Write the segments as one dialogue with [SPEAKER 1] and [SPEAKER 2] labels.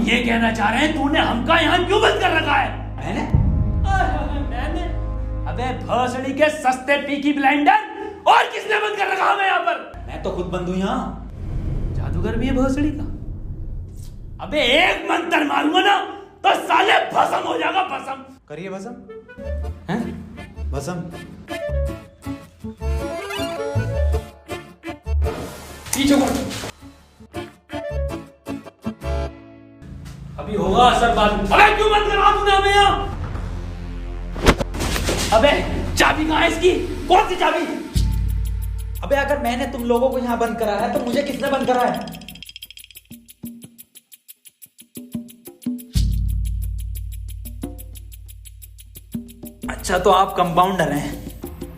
[SPEAKER 1] ये कहना चाह रहे हैं तूने हमका यहाँ क्यों बंद कर रखा है? मैंने? अबे भोसड़ी के सस्ते पीकी ब्लेंडर, और किसने बंद कर रखा हमें यहाँ पर?
[SPEAKER 2] मैं तो खुद बंद हूँ यहाँ।
[SPEAKER 1] जादूगर भी है भोसड़ी का। अबे एक मंत्र मारूंगा ना तो साले भस्म हो जाएगा, भस्म।
[SPEAKER 2] करिए भस्म। हैं? भस्म।
[SPEAKER 1] पीछे मुड़। अभी होगा असर बाद में। अबे क्यों बंद करा तूने हमें यहाँ? अबे चाबी कहाँ है इसकी? कौन सी चाबी?
[SPEAKER 2] अबे अगर मैंने तुम लोगों को यहाँ बंद करा है तो मुझे किसने बंद करा है? अच्छा तो आप कंपाउंडर हैं?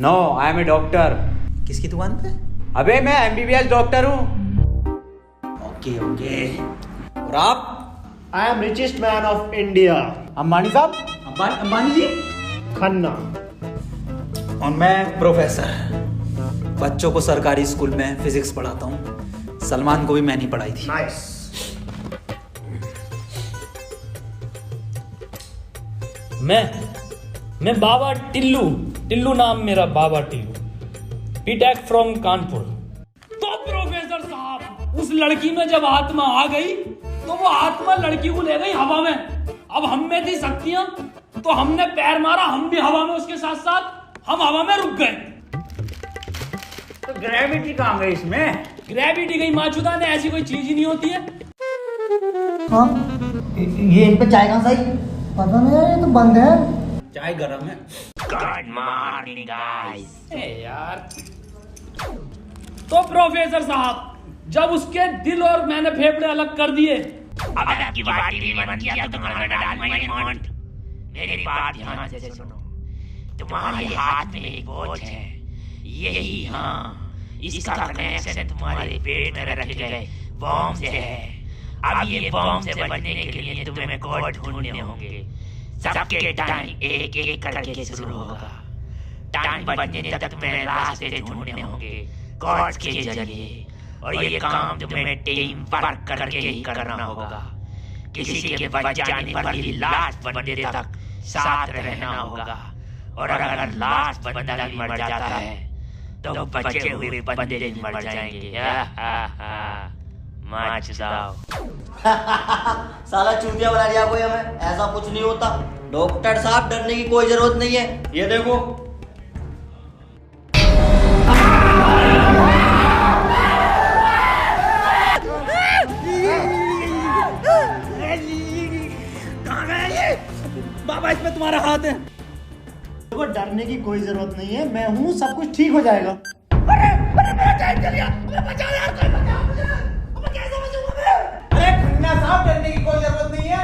[SPEAKER 3] No, I am a doctor.
[SPEAKER 2] किसकी दुकान पे?
[SPEAKER 3] अबे मैं MBBS डॉक्टर हूँ।
[SPEAKER 2] Okay okay. और आप?
[SPEAKER 4] I am richest man of India,
[SPEAKER 3] Ambani साहब।
[SPEAKER 2] अंबानी जी?
[SPEAKER 4] खन्ना।
[SPEAKER 2] और मैं प्रोफेसर, बच्चों को सरकारी स्कूल में फिजिक्स पढ़ाता हूँ। सलमान को भी मैंने ही पढ़ाई थी।
[SPEAKER 4] नाइस।
[SPEAKER 1] मैं बाबा टिल्लू नाम मेरा, बाबा टिल्लू, बीटेक फ्रॉम कानपुर। तो प्रोफेसर साहब, उस लड़की में जब आत्मा आ गई तो वो आत्मा लड़की को ले गई हवा में। अब हम में थी शक्तियां तो हमने पैर मारा, हम भी हवा में उसके साथ साथ, हम हवा में रुक गए।
[SPEAKER 3] तो ग्रेविटी कहाँ गई इसमें?
[SPEAKER 1] ग्रेविटी गई माचुदा ने, ऐसी कोई चीज ही नहीं होती है।
[SPEAKER 5] हाँ, ये इन पे चाय कहाँ से आई? पता नहीं यार, ये तो बंद है।
[SPEAKER 2] चाय गरम है।
[SPEAKER 6] Good morning guys.
[SPEAKER 1] यार तो प्रोफेसर साहब, जब उसके दिल और मैंने फेफड़े अलग कर दिए,
[SPEAKER 6] अगर आपकी बाटी भी मन किया तो तुम्हारा डाल माय मॉन्ट। मेरी बात ध्यान से सुनो। तुम्हारे हाथ में एक वॉच है, यही, हाँ, इसका कनेक्शन तुम्हारे पेट में रखे गए बॉम्ब से है। अब ये बॉम्ब से बचने के लिए तुम्हें कोड ढूंढने होंगे। सबके टाइम एक एक करके शुरू होगा। टाइम बचने तक तुम्हें रास्ते ढूंढने होंगे कोड के जरिए, और ये काम तुम्हें टीम वर्क करके ही करना होगा। किसी के बच जाने पर भी लास्ट बंदे तक साथ रहना होगा, और अगर लास्ट बंदा भी मर जाता है तो बचे हुए बंदे भी मर जाएंगे।
[SPEAKER 5] साला चूतिया बना दिया कोई हमें, ऐसा कुछ नहीं होता। डॉक्टर साहब डरने की कोई जरूरत नहीं है, ये देखो।
[SPEAKER 2] बाबा इसमें तुम्हारा हाथ है।
[SPEAKER 4] देखो डरने की कोई जरूरत नहीं है, मैं हूँ, सब कुछ ठीक हो जाएगा।
[SPEAKER 2] अरे खन्ना साहब, डरने की कोई जरूरत नहीं है।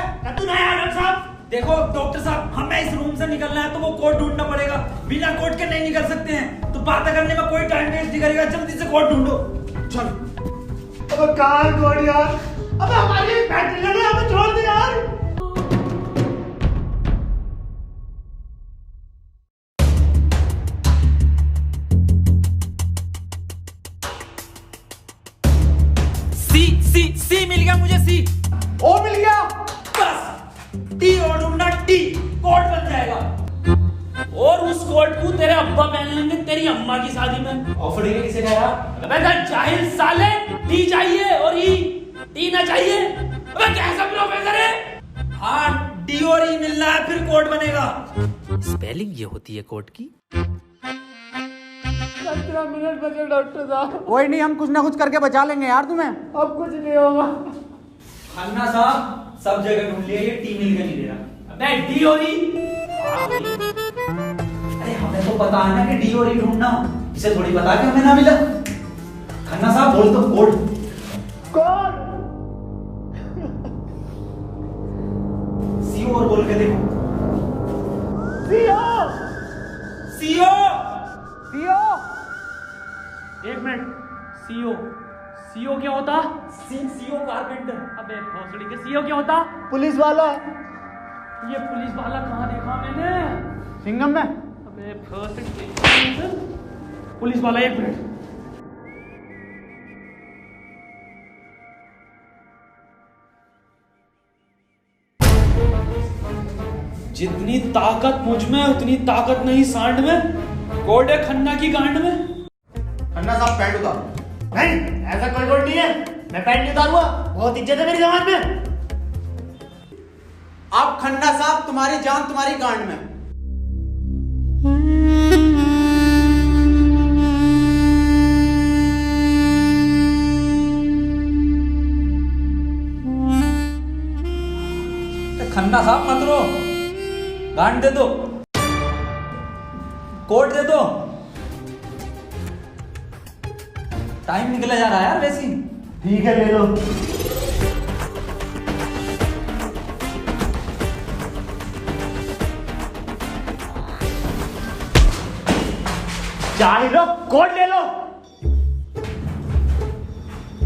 [SPEAKER 2] देखो डॉक्टर साहब, हमें इस रूम से निकलना है तो वो कोड ढूंढना पड़ेगा। बिना कोड के नहीं निकल सकते हैं। तो बात करने में कोई टाइम वेस्ट नहीं करेगा, जल्दी से कोड ढूंढो। चलो।
[SPEAKER 4] अब कहाँ कोड यार? अब हमारी बैटरी लगे, हमें छोड़ दे यार।
[SPEAKER 2] सी मिल गया मुझे। सी
[SPEAKER 4] ओ मिल गया।
[SPEAKER 2] बस टी और ढूंढना, टी कोड बन जाएगा।
[SPEAKER 1] और उस कोट को तेरे अब्बा पहन लेंगे तेरी अम्मा की शादी में।
[SPEAKER 2] ऑफर डे किसे कहा?
[SPEAKER 1] अबे जाहिल साले, टी चाहिए और ई, टी ना चाहिए। अबे कैसा प्रोफेसर है?
[SPEAKER 2] हाँ, डी और ई मिल रहा है, फिर कोड बनेगा।
[SPEAKER 7] स्पेलिंग ये होती है कोड की।
[SPEAKER 4] 15 मिनट बचे डॉक्टर साहब।
[SPEAKER 3] कोई नहीं, हम कुछ ना कुछ करके बचा लेंगे यार तुम्हें।
[SPEAKER 4] अब कुछ नहीं होगा।
[SPEAKER 2] खन्ना साहब, सब जगह ढूंढ लिया, ये टी मिल के नहीं दे रहा।
[SPEAKER 1] अबे डी और ई,
[SPEAKER 2] अरे हमें तो पता है ना कि डी और ई ढूंढना, इसे थोड़ी पता कि हमें ना मिला। खन्ना साहब बोल तो कोड।
[SPEAKER 4] कौन?
[SPEAKER 2] सीओ और बोल के देखो।
[SPEAKER 4] सीओ।
[SPEAKER 2] सीओ।
[SPEAKER 3] सीओ।
[SPEAKER 1] एक मिनट। सीओ, सीओ क्या होता?
[SPEAKER 2] CO carpenter.
[SPEAKER 1] अबे भोसड़ी के सीओ क्या होता?
[SPEAKER 4] पुलिस वाला।
[SPEAKER 1] ये पुलिस वाला कहाँ देखा मैंने?
[SPEAKER 3] सिंघम में।
[SPEAKER 1] अबे भोसड़ी, पुलिस वाला, एक मिनट। जितनी ताकत मुझ में उतनी ताकत नहीं सांड में। कोड है खन्ना की गांड में।
[SPEAKER 3] खन्ना साहब पैंट उतारो।
[SPEAKER 4] नहीं, ऐसा कोई कोड नहीं है। मैं पैंट नहीं उतारूंगा। बहुत इज्जत है मेरी जमात में।
[SPEAKER 3] आप खन्ना साहब, तुम्हारी जान तुम्हारी गांड में।
[SPEAKER 2] खन्ना साहब मत रो, गांड दे दो, कोट दे दो। टाइम निकला जा रहा है यार वैसे ही।
[SPEAKER 4] ठीक है, ले लो। चाहे लो, कोड ले लो।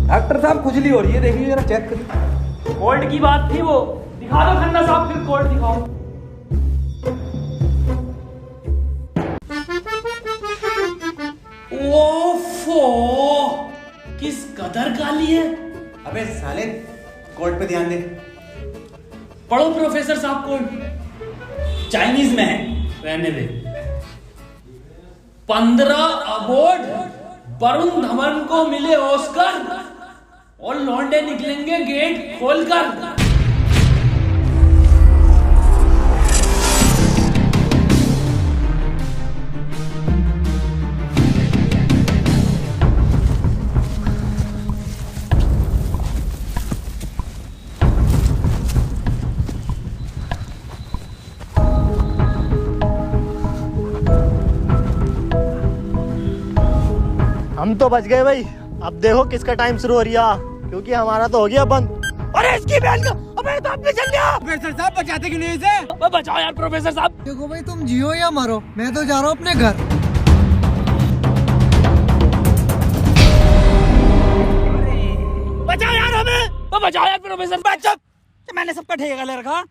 [SPEAKER 2] डॉक्टर साहब खुजली हो रही है, देखिए जरा चेक करिए।
[SPEAKER 1] कोड की बात थी वो। दिखा दो खन्ना साहब, फिर कोड दिखाओ। ओफो, किस कदर काली है।
[SPEAKER 3] अबे साले, कोड पे ध्यान दे।
[SPEAKER 1] पढ़ो प्रोफेसर साहब कोड।
[SPEAKER 2] चाइनीज में है।
[SPEAKER 1] रहने दे। 15 अवार्ड वरुण धवन को मिले ऑस्कर और लौंडे निकलेंगे गेट खोलकर।
[SPEAKER 4] हम तो बच गए भाई। अब देखो किसका टाइम शुरू हो रहा, क्योंकि हमारा तो हो गया बंद। अरे इसकी बहन का, अबे तो अपने चल गया।
[SPEAKER 3] प्रोफेसर साहब बचाते क्यों नहीं इसे?
[SPEAKER 1] बचाओ यार प्रोफेसर साहब।
[SPEAKER 8] देखो भाई, तुम जियो या मरो, मैं तो जा रहा हूँ अपने घर।
[SPEAKER 2] बचाओ यार हमें।
[SPEAKER 1] बचाओ यार प्रोफेसर।
[SPEAKER 2] बचा, मैंने सबका ठेका ले रखा।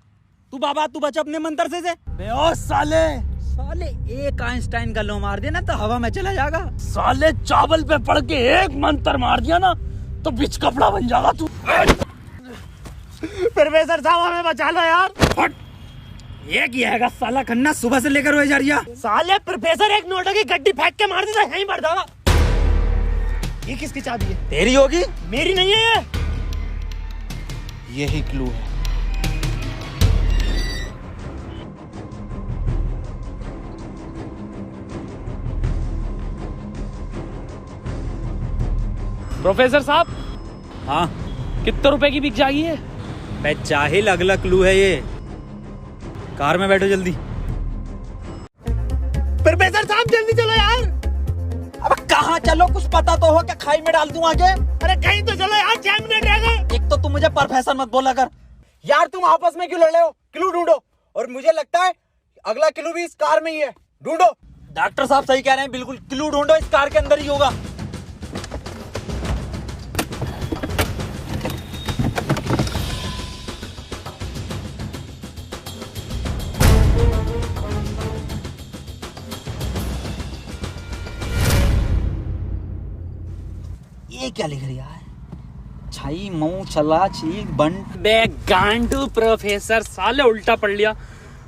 [SPEAKER 2] तू बाबा तू बचा अपने मंत्र से।
[SPEAKER 3] ओ साले,
[SPEAKER 2] साले एक आइंस्टाइन का लो मार देना तो हवा में चला जाएगा।
[SPEAKER 1] साले चावल पे पड़ के एक मंत्र मार दिया ना तो बिच कपड़ा बन जाएगा तू।
[SPEAKER 4] प्रोफेसर साहब हमें बचा लो यार।
[SPEAKER 2] हट, ये किया है साला खन्ना सुबह से लेकर हुए जा रही है।
[SPEAKER 4] साले प्रोफेसर एक नोटों की गड्डी फेंक के मार देता, यहीं मर जाएगा। ये किसकी चाबी है?
[SPEAKER 2] तेरी होगी।
[SPEAKER 4] मेरी नहीं है ये।
[SPEAKER 3] यही क्लू है।
[SPEAKER 1] प्रोफेसर साहब,
[SPEAKER 2] हाँ
[SPEAKER 1] कितने रुपए की बिक जाएगी ये?
[SPEAKER 2] बे जाहिल, अगला क्लू है ये। कार में बैठो जल्दी।
[SPEAKER 4] प्रोफेसर साहब जल्दी चलो यार।
[SPEAKER 2] अब कहाँ चलो, कुछ पता तो हो, क्या खाई में डाल दूं आगे?
[SPEAKER 4] अरे कहीं तो चलो यार, 6 मिनट रह गए।
[SPEAKER 2] एक तो तुम मुझे प्रोफेसर मत बोला कर।
[SPEAKER 3] यार तुम आपस में क्यों लड़ रहे हो? क्लू ढूंढो। और मुझे लगता है अगला क्लू भी इस कार में ही है। ढूंढो।
[SPEAKER 2] डॉक्टर साहब सही कह रहे हैं, बिल्कुल क्लू ढूंढो, इस कार के अंदर ही होगा। ये क्या लिख रहा है? छाई मऊ चला चीक बंट।
[SPEAKER 1] बे गांडू प्रोफेसर, साले उल्टा पढ़ लिया।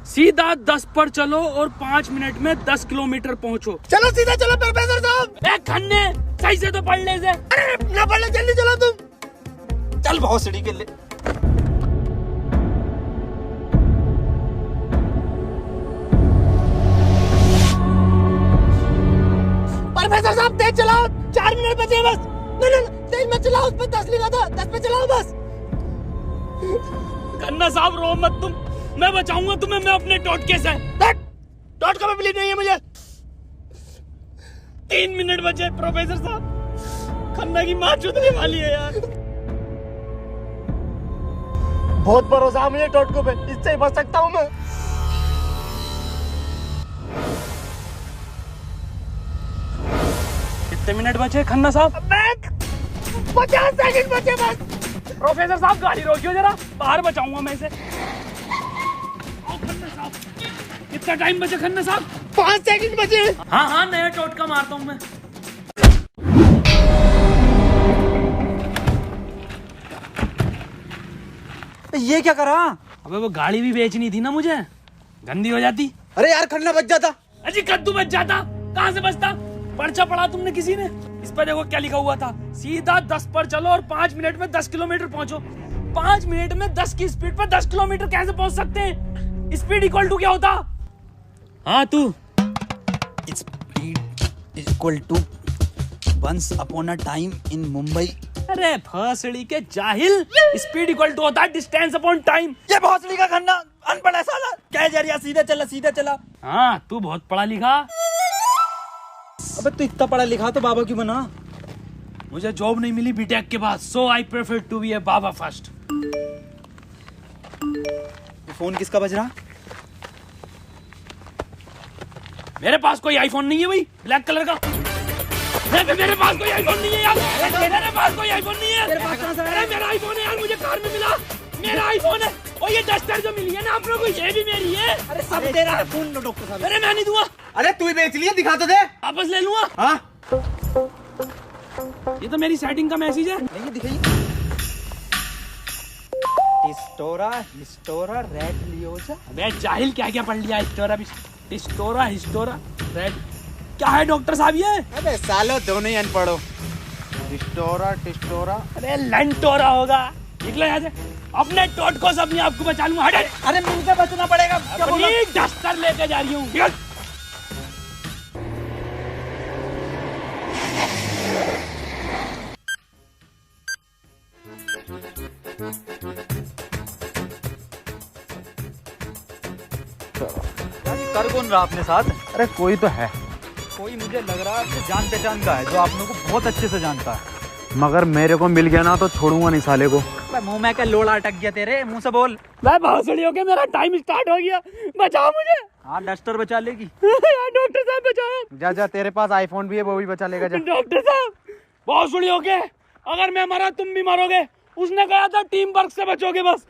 [SPEAKER 1] सीधा 10 पर चलो और 5 मिनट में 10 किलोमीटर पहुंचो।
[SPEAKER 4] चलो सीधा चलो प्रोफेसर साहब।
[SPEAKER 1] ए खन्ने, सही से तो पढ़ ले इसे।
[SPEAKER 4] अरे ना पढ़ ले, जल्दी चलो तुम।
[SPEAKER 2] चल बहुत सीढ़ी के लिए।
[SPEAKER 4] प्रोफेसर साहब तेज चलाओ, 4 मिनट बचे बस। नहीं तेज मत चलाओ, उस पर 10 लिखा था, 10 पे चलाओ बस।
[SPEAKER 1] खन्ना साहब रो मत तुम, मैं बचाऊंगा तुम्हें, मैं अपने टोटके से।
[SPEAKER 4] टोटका में बिलीव नहीं है मुझे।
[SPEAKER 1] 3 मिनट बचे प्रोफेसर साहब। खन्ना की माँ चुदने वाली है यार।
[SPEAKER 4] बहुत भरोसा है मुझे टोटको पे, इससे ही बच सकता हूँ मैं।
[SPEAKER 1] कितने मिनट बचे खन्ना साहब?
[SPEAKER 4] 50 सेकंड बचे बस।
[SPEAKER 1] प्रोफेसर साहब गाड़ी रोकियो जरा, बाहर बचाऊंगा मैं इसे। खन्ना साहब, कितना टाइम बचे खन्ना साहब?
[SPEAKER 4] 5 सेकंड बचे।
[SPEAKER 1] हाँ हाँ, नया टोटका मारता हूँ मैं।
[SPEAKER 2] ये क्या करा?
[SPEAKER 1] अबे वो गाड़ी भी बेचनी थी ना मुझे, गंदी हो जाती।
[SPEAKER 3] अरे यार खन्ना बच जाता।
[SPEAKER 1] अजी कद्दू बच जाता, कहाँ से बचता? पर्चा पढ़ा तुमने किसी ने? इस पर देखो क्या लिखा हुआ था, सीधा 10 पर चलो और 5 मिनट में 10 किलोमीटर पहुंचो। 5 मिनट में 10 की स्पीड पर 10 किलोमीटर कैसे पहुंच सकते हैं? स्पीड इक्वल टू क्या होता? हाँ तू।
[SPEAKER 2] Speed equal to once upon a time in Mumbai.
[SPEAKER 1] अरे भोसड़ी के जाहिल, स्पीड इक्वल टू होता है डिस्टेंस अपॉन टाइम।
[SPEAKER 2] ये भोसड़ी का खन्ना अनपढ़ है साला। क्या जा रहा, सीधा चला सीधा चला।
[SPEAKER 1] हाँ तू बहुत पढ़ा लिखा।
[SPEAKER 2] अबे तू इतना पढ़ा लिखा तो बाबा क्यों बना?
[SPEAKER 1] मुझे जॉब नहीं मिली बीटेक के बाद, so I prefer to be a baba first.
[SPEAKER 2] ये फोन किसका बज रहा?
[SPEAKER 1] मेरे पास कोई आईफोन नहीं है भाई, ब्लैक कलर का। मेरे पास कोई आईफोन नहीं है यार, मेरे पास कोई आईफोन नहीं है। अरे मेरा आईफोन है यार, मुझे कार में मिला, मेरा आईफोन है। और ये डस्टर जो मिली है ना आप लोगों को, ये भी मेरी है।
[SPEAKER 2] अरे सब तेरा है फोन। डॉक्टर साहब
[SPEAKER 1] अरे मैं नहीं दूंगा।
[SPEAKER 3] अरे तू ही बेच लिया, दिखा तो दे।
[SPEAKER 1] वापस ले लूंगा।
[SPEAKER 3] हाँ
[SPEAKER 1] ये तो मेरी सेटिंग का मैसेज है।
[SPEAKER 2] नहीं दिखाइए। हिस्टोरा रेड लियोजा।
[SPEAKER 1] अबे जाहिल क्या क्या पढ़ लिया? हिस्टोरा रेड क्या है डॉक्टर साहब ये?
[SPEAKER 3] अबे सालो दोनों ही अनपढ़ हो। टिस्टोरा।
[SPEAKER 1] अरे लंटोरा होगा। निकलो यहाँ से, अपने टोट को से अपने आप को बचा लूंगा। हटे।
[SPEAKER 2] अरे मुझे बचना पड़ेगा। क्या बोला?
[SPEAKER 1] अपनी डस्टर लेके जा रही हूँ। निकल।
[SPEAKER 2] कर कौन रहा अपने साथ?
[SPEAKER 3] अरे कोई तो है,
[SPEAKER 2] कोई मुझे लग रहा है आपसे जान पहचान का है, जो आप लोगों को बहुत अच्छे से जानता है।
[SPEAKER 3] मगर मेरे को मिल गया ना तो छोड़ूंगा नहीं साले को।
[SPEAKER 2] मुंह में क्या लोड़ा अटक गया तेरे मुंह से बोल।
[SPEAKER 1] मैं भोसड़ी हो गया, मेरा टाइम स्टार्ट हो गया, बचाओ मुझे।
[SPEAKER 2] हाँ डस्टर बचा लेगी।
[SPEAKER 1] यार डॉक्टर साहब बचाओ।
[SPEAKER 3] जा तेरे पास आईफोन भी है, वो भी बचा लेगा। जा
[SPEAKER 1] डॉक्टर साहब भोसड़ी हो गए, अगर मैं मरा तुम भी मरोगे। उसने कहा था टीम वर्क से बचोगे बस।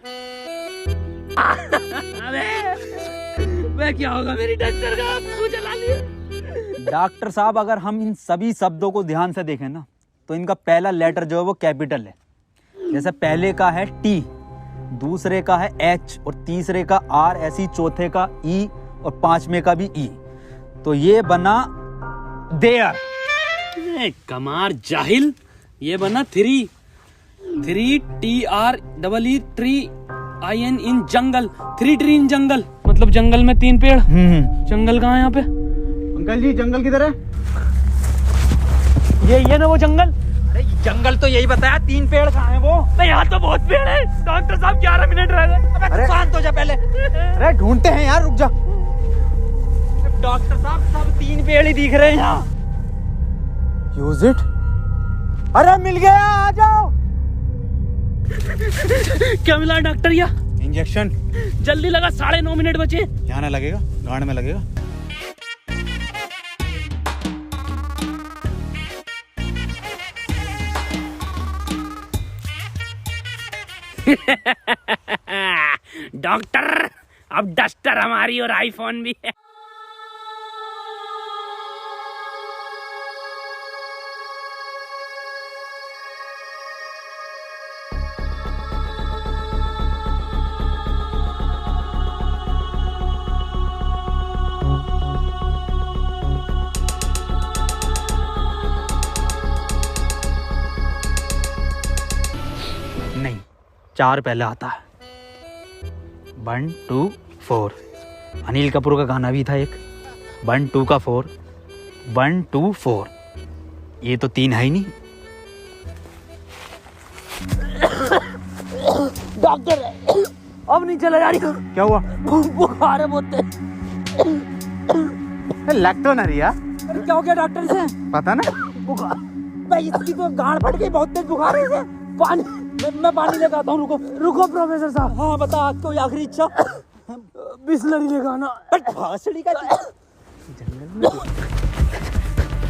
[SPEAKER 1] अबे क्या होगा मेरी डस्टर का? आपको जला लिया।
[SPEAKER 2] डॉक्टर साहब अगर हम इन सभी शब्दों को ध्यान से देखें ना, तो इनका पहला लेटर जो है वो कैपिटल है। जैसे पहले का है टी, दूसरे का है एच और तीसरे का आर, ऐसी चौथे का ई और पांचवें का भी ई। तो ये बना देयर।
[SPEAKER 1] कमार जाहिल, ये बना 3 TREE tree IN in jungle. 3 tree in jungle मतलब जंगल में 3 पेड़। जंगल कहाँ है यहाँ पे?
[SPEAKER 3] अंकल जी जंगल किधर है?
[SPEAKER 1] ये ना वो जंगल।
[SPEAKER 2] अरे जंगल तो यही बताया, 3 पेड़ कहाँ है वो?
[SPEAKER 1] यहाँ तो बहुत पेड़ है। डॉक्टर साहब 11 मिनट रह गए।
[SPEAKER 2] अबे शांत हो जा पहले।
[SPEAKER 3] अरे ढूंढते हैं यार, रुक जा।
[SPEAKER 2] डॉक्टर साहब सब 3 पेड़ ही दिख रहे हैं यहाँ।
[SPEAKER 3] Use it. अरे मिल गया, आ जाओ।
[SPEAKER 1] क्या मिला डॉक्टर? या
[SPEAKER 3] इंजेक्शन।
[SPEAKER 1] जल्दी लगा, 9.5 मिनट बचे।
[SPEAKER 3] यहाँ ना लगेगा, गांड में लगेगा।
[SPEAKER 1] डॉक्टर अब डस्टर हमारी और आईफोन भी है।
[SPEAKER 2] नहीं, 4 पहले आता है। 1 2 4। अनिल कपूर का गाना भी था एक। 1 2 का 4, 1 2 4। ये तो 3 है ही नहीं।
[SPEAKER 1] डॉक्टर अब नहीं चला जा रही।
[SPEAKER 3] क्या हुआ?
[SPEAKER 1] बुखार है बहुत।
[SPEAKER 3] लग तो ना रही यार।
[SPEAKER 2] अरे क्या हो गया डॉक्टर से?
[SPEAKER 3] पता ना।
[SPEAKER 1] बुखार भाई, इसकी तो गांड फट गई, बहुत तेज बुखार है इसे। पानी मैं पानी लेकर आता हूँ। रुको प्रोफेसर साहब।
[SPEAKER 2] हाँ बता, कोई आखिरी इच्छा?
[SPEAKER 1] बिस्लरी लेकर आना।
[SPEAKER 2] भासड़ी का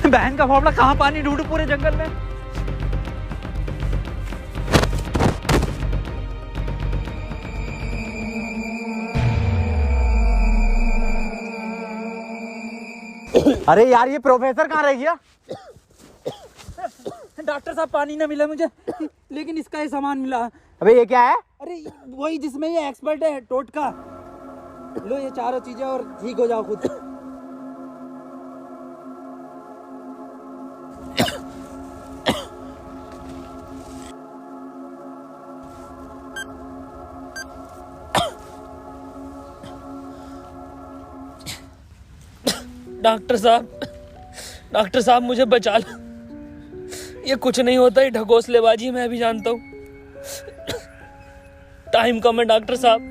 [SPEAKER 2] बहन का फावड़ा, कहाँ पानी ढूंढूं पूरे जंगल में?
[SPEAKER 3] अरे यार ये प्रोफेसर कहाँ रह गया?
[SPEAKER 2] डॉक्टर साहब पानी ना मिला मुझे, लेकिन इसका ये सामान मिला।
[SPEAKER 3] अबे ये क्या है?
[SPEAKER 2] अरे वही जिसमें ये एक्सपर्ट है टोटका।
[SPEAKER 3] लो ये चारों चीजें और ठीक हो जाओ खुद।
[SPEAKER 1] डॉक्टर साहब मुझे बचा लो। ये कुछ नहीं होता, ये ढकोसलेबाजी मैं भी जानता हूँ। टाइम कम है डॉक्टर साहब।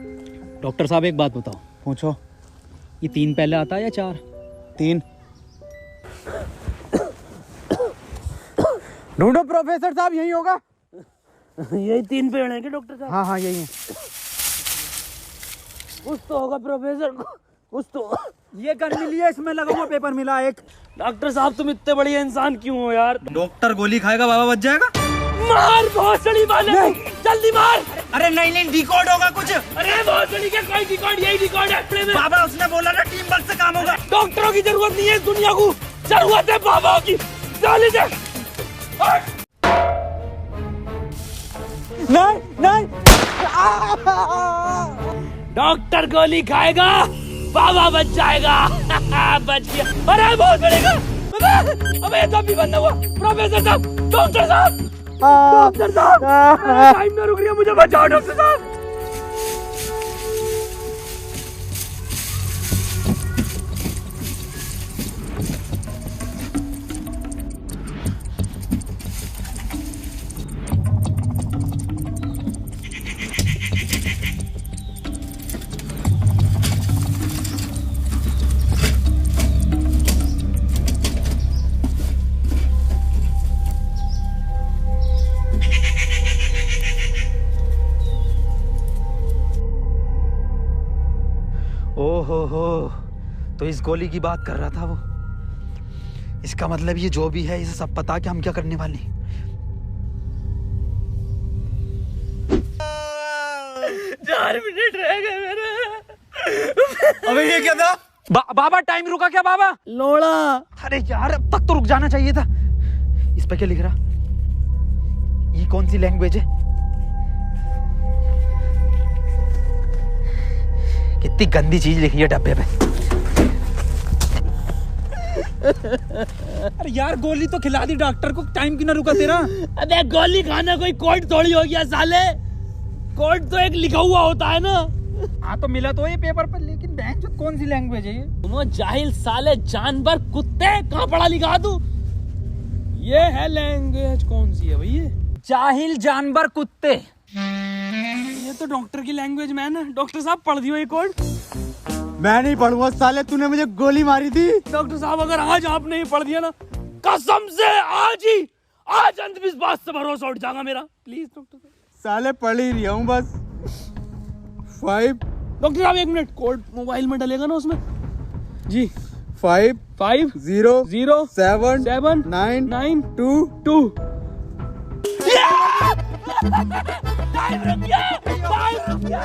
[SPEAKER 3] डॉक्टर साहब एक बात बताओ, पूछो, ये 3 पहले आता है या 4? 3। ढूंढो प्रोफेसर साहब, यही होगा।
[SPEAKER 1] यही 3 पेड़ हैं क्या डॉक्टर साहब?
[SPEAKER 3] हाँ हाँ यही है।
[SPEAKER 1] कुछ तो होगा प्रोफेसर, कुछ तो।
[SPEAKER 2] ये गन मिली है, इसमें लगा हुआ पेपर मिला एक।
[SPEAKER 1] डॉक्टर साहब तुम इतने बढ़िया इंसान क्यों हो यार?
[SPEAKER 2] डॉक्टर गोली खाएगा, बाबा बच जाएगा।
[SPEAKER 1] मार भोसड़ी वाले, जल्दी मार।
[SPEAKER 2] अरे नहीं डिकोड होगा कुछ।
[SPEAKER 1] अरे भोसड़ी के कोई डिकोड, यही डिकोड है में।
[SPEAKER 2] बाबा उसने बोला ना टीम वर्क से काम होगा।
[SPEAKER 1] डॉक्टरों की जरूरत नहीं है इस दुनिया को, जरूरत है बाबा की। चले जा।
[SPEAKER 3] नहीं
[SPEAKER 1] डॉक्टर गोली खाएगा, बाबा बच जाएगा। बच गया। अरे बहुत बड़ेगा। अबे तब भी बंद हुआ। प्रोफेसर साहब, डॉक्टर साहब, डॉक्टर साहब, टाइम ना रुक रही है, मुझे बचाओ डॉक्टर साहब।
[SPEAKER 2] ओहो, तो इस गोली की बात कर रहा था वो। इसका मतलब ये जो भी है, इसे सब पता कि हम क्या करने वाले हैं।
[SPEAKER 1] 4 मिनट रह गए मेरे।
[SPEAKER 2] अबे ये क्या था? बाबा टाइम रुका क्या बाबा?
[SPEAKER 1] लोड़ा।
[SPEAKER 2] अरे यार अब तक तो रुक जाना चाहिए था। इस पे क्या लिख रहा? ये कौन सी लैंग्वेज है? कितनी गंदी चीज लिखी है डब्बे पे। अरे यार गोली तो खिला दी डॉक्टर को, टाइम क्यों ना रुका तेरा?
[SPEAKER 1] अबे गोली खाना कोई कोड थोड़ी हो गया साले। कोड तो एक लिखा हुआ होता है ना।
[SPEAKER 2] हाँ तो मिला तो ये पेपर पर, लेकिन बैंक जो कौन सी लैंग्वेज है ये?
[SPEAKER 1] तुम जाहिल साले, जानवर, कुत्ते, कहाँ पढ़ा लिखा तू? ये है लैंग्वेज, कौन सी है भाई ये?
[SPEAKER 2] जाहिल जानवर कुत्ते।
[SPEAKER 1] ये तो डॉक्टर की लैंग्वेज में है ना। डॉक्टर साहब पढ़ दियो ये कोड।
[SPEAKER 3] मैं नहीं पढ़ूंगा साले, तूने मुझे गोली मारी थी।
[SPEAKER 1] डॉक्टर साहब अगर आज आप नहीं पढ़ दिया ना, कसम से आज अंधविश्वास से भरोसा उठ जाएगा मेरा। प्लीज डॉक्टर साहब।
[SPEAKER 3] साले पढ़ ही रहा हूँ बस। 5।
[SPEAKER 1] डॉक्टर साहब 1 मिनट, कोड मोबाइल में डलेगा ना उसमें? जी।
[SPEAKER 3] 5
[SPEAKER 1] 5
[SPEAKER 3] 0
[SPEAKER 1] 0
[SPEAKER 3] 7
[SPEAKER 1] 7
[SPEAKER 3] 9
[SPEAKER 1] 9
[SPEAKER 3] 2
[SPEAKER 1] 2। टाइम रुक गया, टाइम रुक गया,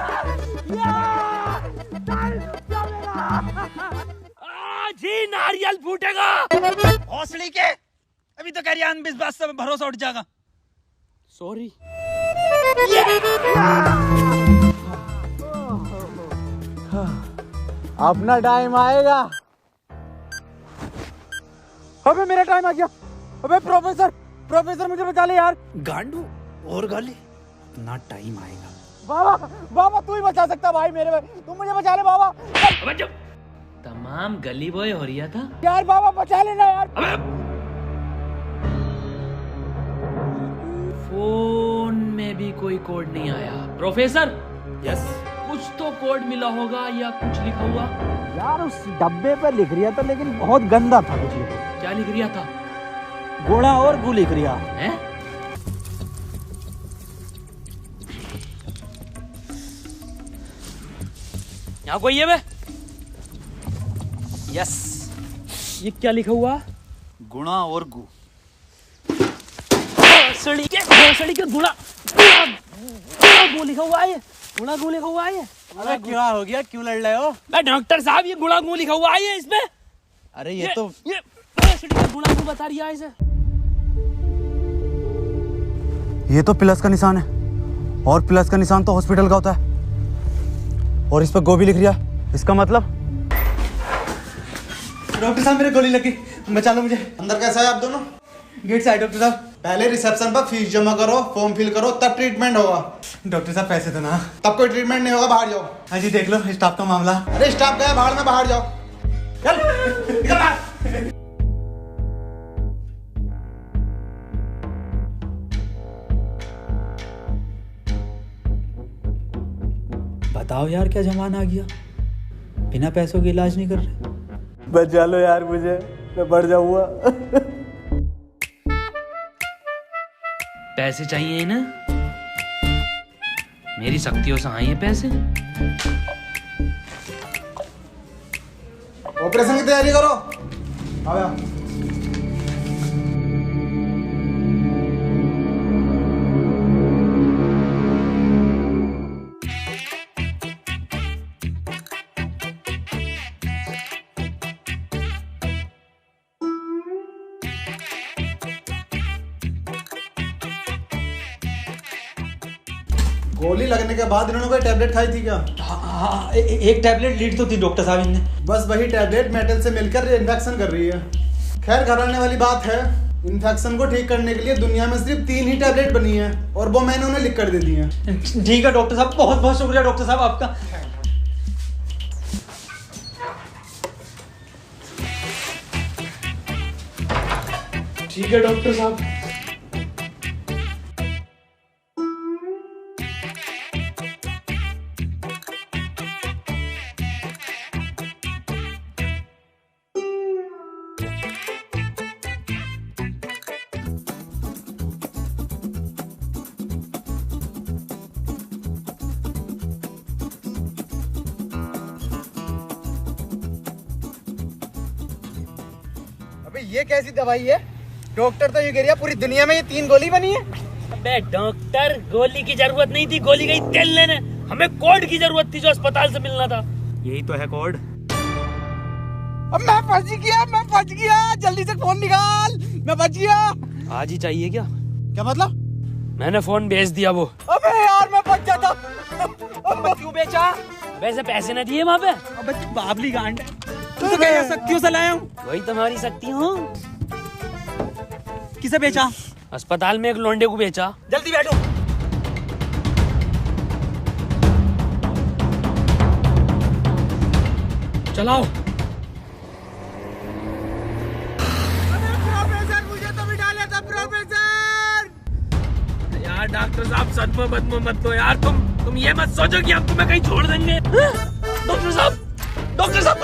[SPEAKER 1] टाइम रुक गया मेरा। आज ही नारियल फूटेगा।
[SPEAKER 2] हौसले के अभी तो कह रही अंधविश्वास से भरोसा उठ जाएगा।
[SPEAKER 1] सॉरी।
[SPEAKER 3] अपना टाइम आएगा। अबे मेरा टाइम आ गया। अबे प्रोफेसर मुझे बचा ले यार।
[SPEAKER 2] गांडू और गाली, अपना टाइम आएगा।
[SPEAKER 3] बाबा तू ही बचा सकता भाई मेरे भाई, तुम मुझे बचा ले बाबा।
[SPEAKER 1] अबे जब तमाम गली बॉय हो रहा था
[SPEAKER 3] यार बाबा बचा लेना यार।
[SPEAKER 1] अबे फोन में भी कोई कोड नहीं आया। प्रोफेसर,
[SPEAKER 2] यस,
[SPEAKER 1] कुछ तो कोड मिला होगा या कुछ लिखा हुआ?
[SPEAKER 3] यार उस डब्बे पे लिख रिया था, लेकिन बहुत गंदा था कुछ लिखा।
[SPEAKER 1] क्या लिख रिया था?
[SPEAKER 3] गोड़ा और गू लिख रिया
[SPEAKER 1] है। यहाँ कोई है बे?
[SPEAKER 2] यस,
[SPEAKER 1] ये क्या लिखा हुआ?
[SPEAKER 2] गुणा और गु।
[SPEAKER 1] भोसड़ी के गुणा गु लिखा हुआ है। गुणा गु लिखा हुआ है।
[SPEAKER 3] अरे क्या हो गया, क्यों लड़ रहे हो?
[SPEAKER 1] डॉक्टर साहब ये गुणा गु लिखा हुआ है इसमें।
[SPEAKER 3] अरे ये तो
[SPEAKER 1] भोसड़ी का गुणा गु बता रही है इसे।
[SPEAKER 3] ये तो प्लस का निशान है, और प्लस का निशान तो हॉस्पिटल का होता है, और इस पर गो भी लिख रिया। इसका मतलब? डॉक्टर साहब मेरे गोली लगी, बचा लो मुझे।
[SPEAKER 9] अंदर कैसा है आप दोनों?
[SPEAKER 3] गेट से आए डॉक्टर साहब।
[SPEAKER 9] पहले रिसेप्शन पर फीस जमा करो, फॉर्म फिल करो, तब ट्रीटमेंट होगा।
[SPEAKER 3] डॉक्टर साहब पैसे तो ना।
[SPEAKER 9] तब कोई ट्रीटमेंट नहीं होगा, बाहर जाओ।
[SPEAKER 3] हाँ जी देख लो स्टाफ का मामला।
[SPEAKER 9] अरे स्टाफ गया बाहर में, बाहर जाओ। चल निकल बाहर।
[SPEAKER 2] बताओ यार क्या जमाना आ गया, बिना पैसों के इलाज नहीं कर रहे।
[SPEAKER 3] बचा लो यार मुझे, मैं बढ़ जाऊंगा।
[SPEAKER 1] पैसे चाहिए ना, मेरी शक्तियों से आए हैं पैसे।
[SPEAKER 9] ऑपरेशन की तैयारी करो। आओ यार। गोली लगने के बाद इन्होंने कोई टैबलेट खाई थी क्या?
[SPEAKER 2] हाँ, एक टैबलेट लीड तो थी डॉक्टर साहब इनने।
[SPEAKER 9] बस वही टैबलेट मेटल से मिलकर इन्फेक्शन कर रही है। खैर घबराने वाली बात है, इन्फेक्शन को ठीक करने के लिए दुनिया में सिर्फ 3 ही टैबलेट बनी है और वो मैंने उन्हें लिख कर दे दी है।
[SPEAKER 2] ठीक है डॉक्टर साहब, बहुत बहुत शुक्रिया डॉक्टर साहब आपका।
[SPEAKER 1] ठीक है डॉक्टर साहब।
[SPEAKER 3] अबे ये कैसी दवाई है? डॉक्टर तो ये कह रहा पूरी दुनिया में ये 3 गोली बनी है।
[SPEAKER 1] अबे डॉक्टर, गोली की जरूरत नहीं थी, गोली गई तेल लेने। हमें कोड की जरूरत थी जो अस्पताल से मिलना था।
[SPEAKER 2] यही तो है कोड।
[SPEAKER 3] अब मैं फंस गया, जल्दी से फोन निकाल, मैं बच गया।
[SPEAKER 1] आज ही चाहिए क्या?
[SPEAKER 3] क्या मतलब?
[SPEAKER 1] मैंने फोन भेज दिया वो।
[SPEAKER 3] अबे यार मैं बच जाता। क्यों बेचा?
[SPEAKER 1] वैसे पैसे न दिए वहाँ पे।
[SPEAKER 3] अबे तू बाबली गांड है, तू तो कह शक्तियों से लाया हूँ।
[SPEAKER 1] वही तुम्हारी शक्ति हूँ।
[SPEAKER 3] किसे बेचा?
[SPEAKER 1] अस्पताल में एक लोंडे को बेचा।
[SPEAKER 3] जल्दी बैठो।
[SPEAKER 1] चलाओ।
[SPEAKER 3] प्रोफेसर मुझे तो बिठा लिया था प्रोफेसर।
[SPEAKER 1] यार डॉक्टर साहब सदमा बदमा मत दो यार, तुम ये मत सोचो कि हम तुम्हें कहीं छोड़ देंगे। डॉक्टर साहब तुम डॉक्टर साहब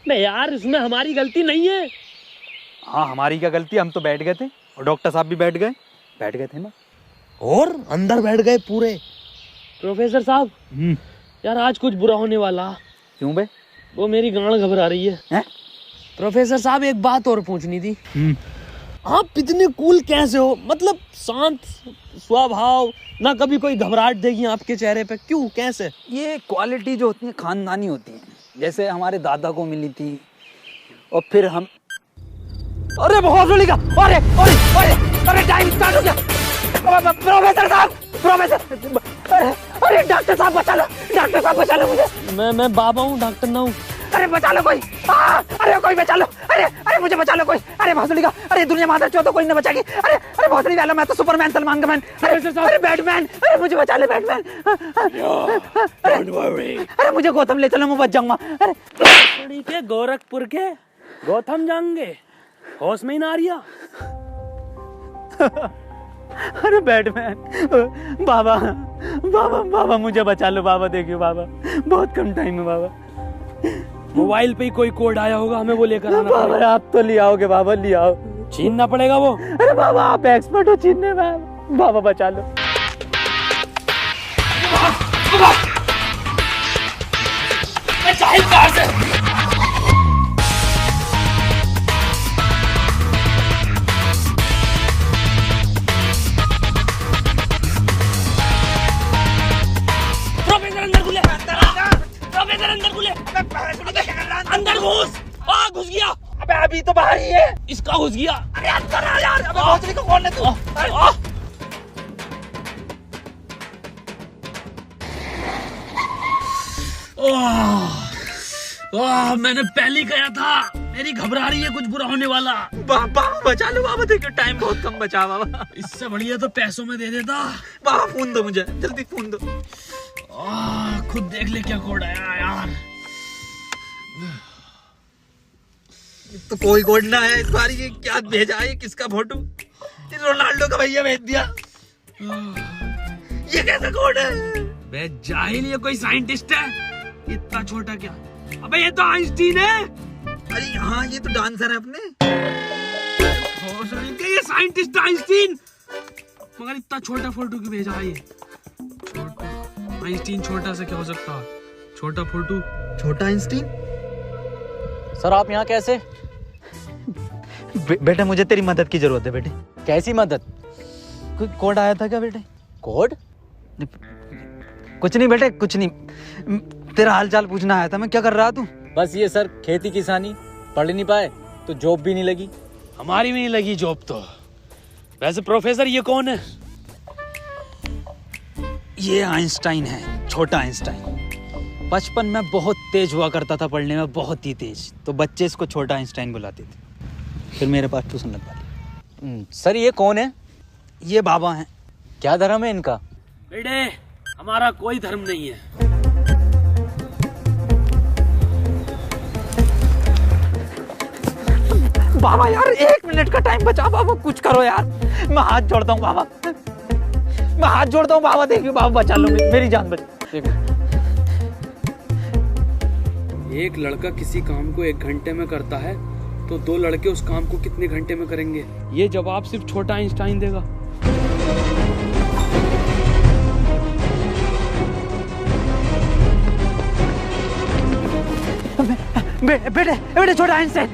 [SPEAKER 1] नहीं यार, इसमें हमारी गलती नहीं है।
[SPEAKER 2] हाँ हमारी क्या गलती, हम तो बैठ गए थे और डॉक्टर साहब भी बैठ गए थे ना,
[SPEAKER 4] और अंदर बैठ गए पूरे।
[SPEAKER 1] प्रोफेसर साहब यार आज कुछ बुरा होने वाला।
[SPEAKER 2] क्यों बे?
[SPEAKER 1] वो मेरी गांड घबरा रही है। प्रोफेसर साहब एक बात और पूछनी थी। आप इतने कूल कैसे हो? मतलब शांत स्वभाव, ना कभी कोई घबराहट देगी आपके चेहरे पे, क्यों कैसे?
[SPEAKER 2] ये क्वालिटी जो होती है खानदानी होती है, जैसे हमारे दादा को मिली थी और फिर हम। अरे बहुत का अरे अरे अरे अरे टाइम स्टार्ट हो गया। प्रोफेसर साहब, अरे डॉक्टर साहब बचा लो मुझे।
[SPEAKER 1] मैं बाबा हूँ, डॉक्टर ना हूँ।
[SPEAKER 2] अरे बचा लो कोई, अरे कोई बचा लो, अरे मुझे बचा लो कोई। अरे भोसड़ी का, अरे दुनिया माता चो तो कोई न बचाएगी। अरे भोसड़ी वाला, मैं तो सुपरमैन सलमान का मैन। अरे बैटमैन, अरे मुझे बचा ले बैटमैन। अरे मुझे गौतम ले चलो, मैं बच जाऊंगा।
[SPEAKER 1] अरे के गोरखपुर के गौतम जाएंगे, होश में ही ना रिया।
[SPEAKER 2] अरे बैटमैन, बाबा मुझे बचा लो बाबा, देखियो बाबा बहुत कम टाइम है बाबा।
[SPEAKER 1] मोबाइल पे ही कोई कोड आया होगा, हमें वो लेकर आना
[SPEAKER 2] बाबा। आप तो ले आओगे बाबा, ले आओ।
[SPEAKER 1] छीनना पड़ेगा वो।
[SPEAKER 2] अरे बाबा आप एक्सपर्ट हो छीनने में, बाबा बचा लो।
[SPEAKER 1] प्रोफेसर अंदर खुले। कहाँ घुस गया?
[SPEAKER 2] अरे अंदर आ यार। अबे भोसड़ी को कौन है तू?
[SPEAKER 1] मैंने पहले कहा था मेरी घबरा रही है, कुछ बुरा होने वाला।
[SPEAKER 2] बाबा बचा लो बाबा, देखो टाइम बहुत कम बचा बाबा।
[SPEAKER 1] इससे बढ़िया तो पैसों में दे देता।
[SPEAKER 2] बाबा फोन दो मुझे, जल्दी फोन दो।
[SPEAKER 1] खुद देख ले क्या कोड आया यार।
[SPEAKER 2] तो कोई कोड ना है इस बार। ये क्या भेजा है? किसका फोटो? रोनाल्डो का भैया भेज दिया। ये कैसा कोड है?
[SPEAKER 1] बे जाहिल, ये कोई साइंटिस्ट है? इतना छोटा क्या? अबे ये तो आइंस्टीन है।
[SPEAKER 2] अरे हाँ, ये तो डांसर है अपने।
[SPEAKER 1] ये साइंटिस्ट आइंस्टीन, मगर इतना छोटा फोटो क्यों भेजा है? ये आइंस्टीन छोटा से क्या हो सकता है? छोटा फोटो,
[SPEAKER 2] छोटा आइंस्टीन।
[SPEAKER 10] सर आप यहाँ कैसे?
[SPEAKER 2] बेटा मुझे तेरी मदद की जरूरत है बेटे।
[SPEAKER 10] कैसी मदद?
[SPEAKER 2] कोई कोड आया था क्या बेटे?
[SPEAKER 10] कोड?
[SPEAKER 2] कुछ नहीं बेटे, कुछ नहीं। तेरा हाल चाल पूछना आया था मैं। क्या कर रहा तू?
[SPEAKER 10] बस ये सर, खेती किसानी। पढ़ नहीं पाए तो जॉब भी नहीं लगी।
[SPEAKER 1] हमारी भी नहीं लगी जॉब तो। वैसे प्रोफेसर ये कौन है?
[SPEAKER 2] ये आइंस्टाइन है, छोटा आइंस्टाइन। बचपन में बहुत तेज हुआ करता था पढ़ने में, बहुत ही तेज। तो बच्चे इसको छोटा आइंस्टाइन बुलाते थे। फिर मेरे पास ट्यूशन लगवा दी।
[SPEAKER 10] सर ये कौन है?
[SPEAKER 2] ये बाबा हैं।
[SPEAKER 10] क्या धर्म है इनका?
[SPEAKER 1] बेटे हमारा कोई धर्म नहीं है।
[SPEAKER 2] बाबा यार 1 मिनट का टाइम बचा बाबा, कुछ करो यार। मैं हाथ जोड़ता हूँ बाबा, मैं हाथ जोड़ता हूँ बाबा। देखिए बाबा बचा लो, मेरी जान बचा।
[SPEAKER 1] एक लड़का किसी काम को 1 घंटे में करता है तो 2 लड़के उस काम को कितने घंटे में करेंगे? ये जवाब सिर्फ छोटा आइंस्टाइन देगा।
[SPEAKER 2] बेटे छोटा आइंस्टाइन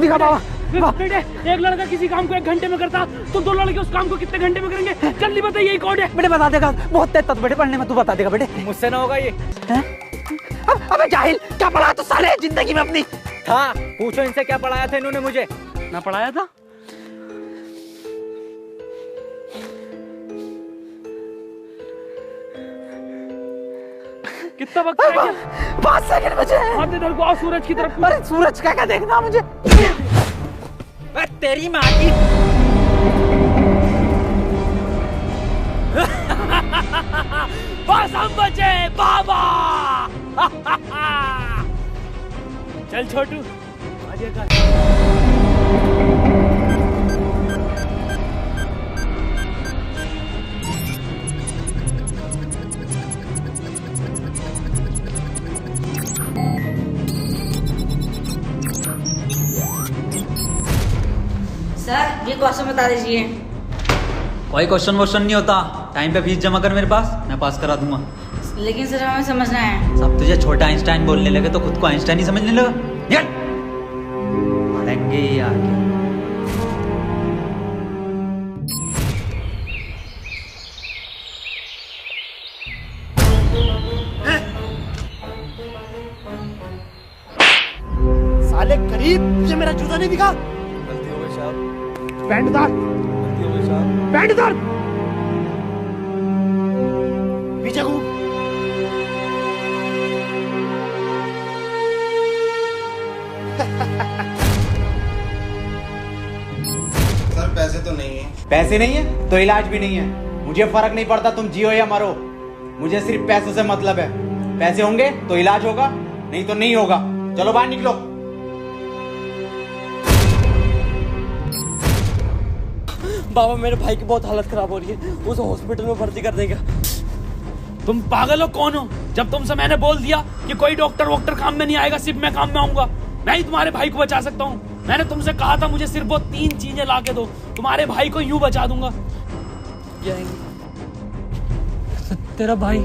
[SPEAKER 2] दिखा बाबा।
[SPEAKER 1] बेटे एक लड़का किसी काम को 1 घंटे में करता तो 2 लड़के उस काम को कितने घंटे में करेंगे? जल्दी बताइए, यही कोड है।
[SPEAKER 2] बेटे बता देगा, बहुत तेज था बेटे पढ़ने में, तू बता देगा बेटे।
[SPEAKER 10] मुझसे ना होगा ये।
[SPEAKER 2] अबे जाहिल, क्या पढ़ा तू साले जिंदगी में अपनी?
[SPEAKER 10] था, पूछो इनसे क्या पढ़ाया था इन्होंने मुझे।
[SPEAKER 1] ना पढ़ाया था? कितना वक्त है?
[SPEAKER 2] 5 सेकंड बचे हैं।
[SPEAKER 1] हाथ इधर को आओ, सूरज की तरफ।
[SPEAKER 2] अरे सूरज क्या देखना मुझे?
[SPEAKER 10] तेरी माँ की।
[SPEAKER 1] बस हम बचे बाबा। चल छोटू आगे कर।
[SPEAKER 11] सर ये क्वेश्चन बता दीजिए।
[SPEAKER 2] कोई क्वेश्चन वोश्चन नहीं होता। टाइम पे फीस जमा कर मेरे पास, मैं पास करा दूंगा।
[SPEAKER 11] लेकिन सर हमें समझना है।
[SPEAKER 2] सब तुझे छोटा आइंस्टाइन बोलने लगे तो खुद को आइंस्टाइन ही समझने लगा। निकल पढ़ेंगे ही आगे।
[SPEAKER 4] साले गरीब, तुझे मेरा जूता नहीं दिखा?
[SPEAKER 9] गलती हो गई साहब।
[SPEAKER 4] पैंट उतार,
[SPEAKER 9] गलती हो गई साहब।
[SPEAKER 4] पैंट उतार, पीछे घूम।
[SPEAKER 3] सर पैसे तो नहीं है। पैसे नहीं है तो इलाज भी नहीं है। मुझे फर्क नहीं पड़ता तुम जियो या मरो, मुझे सिर्फ पैसों से मतलब है। पैसे होंगे तो इलाज होगा, नहीं तो नहीं होगा। चलो बाहर निकलो।
[SPEAKER 10] बाबा मेरे भाई की बहुत हालत खराब हो रही है, उसे हॉस्पिटल में भर्ती कर देगा।
[SPEAKER 1] तुम पागल हो? कौन हो? जब तुमसे मैंने बोल दिया कि कोई डॉक्टर वॉक्टर काम में नहीं आएगा, सिर्फ मैं काम में आऊंगा। मैं ही तुम्हारे भाई को बचा सकता हूँ। मैंने तुमसे कहा था मुझे सिर्फ वो 3 चीजें ला के दो, तुम्हारे भाई को यूं बचा दूंगा। तेरा भाई